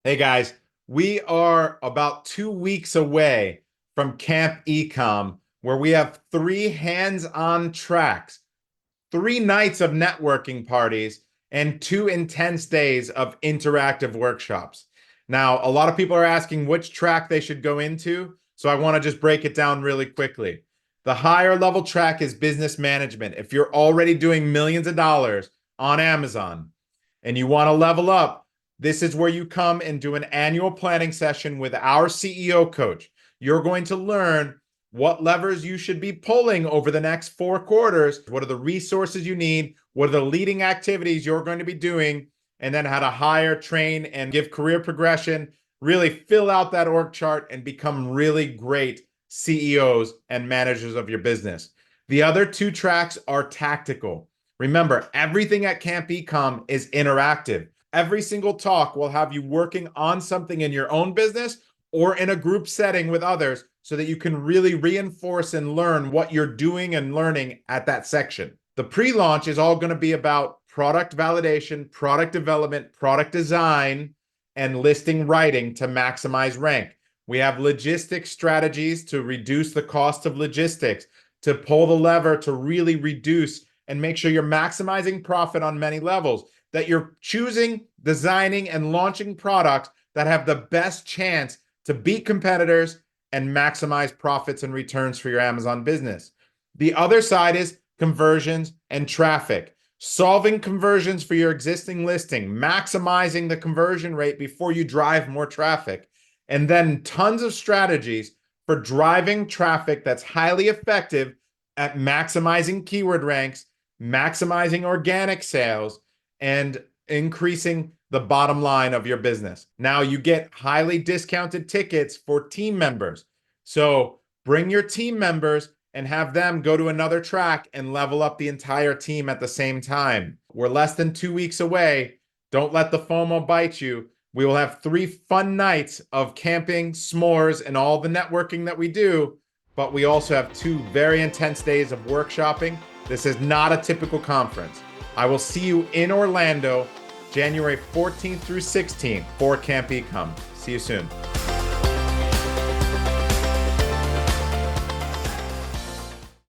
Hey guys, we are about 2 weeks away from CampEcom, where we have three hands-on tracks, 3 nights of networking parties, and 2 intense days of interactive workshops. Now, a lot of people are asking which track they should go into, so I want to just break it down really quickly. The higher level track is business management. If you're already doing millions of dollars on Amazon and you want to level up, this is where you come and do an annual planning session with our CEO coach. You're going to learn what levers you should be pulling over the next 4 quarters. What are the resources you need? What are the leading activities you're going to be doing? And then how to hire, train, and give career progression. Really fill out that org chart and become really great CEOs and managers of your business. The other 2 tracks are tactical. Remember, everything at CampEcom is interactive. Every single talk will have you working on something in your own business or in a group setting with others so that you can really reinforce and learn what you're doing and learning at that section. The pre-launch is all going to be about product validation, product development, product design, and listing writing to maximize rank. We have logistics strategies to reduce the cost of logistics, to pull the lever to really reduce and make sure you're maximizing profit on many levels, that you're choosing, designing, and launching products that have the best chance to beat competitors and maximize profits and returns for your Amazon business. The other side is conversions and traffic. Solving conversions for your existing listing, maximizing the conversion rate before you drive more traffic, and then tons of strategies for driving traffic that's highly effective at maximizing keyword ranks, maximizing organic sales, and increasing the bottom line of your business. Now you get highly discounted tickets for team members. So bring your team members and have them go to another track and level up the entire team at the same time. We're less than 2 weeks away. Don't let the FOMO bite you. We will have 3 fun nights of camping, s'mores, and all the networking that we do, but we also have 2 very intense days of workshopping. This is not a typical conference. I will see you in Orlando, January 14th through 16th for CampEcom. See you soon.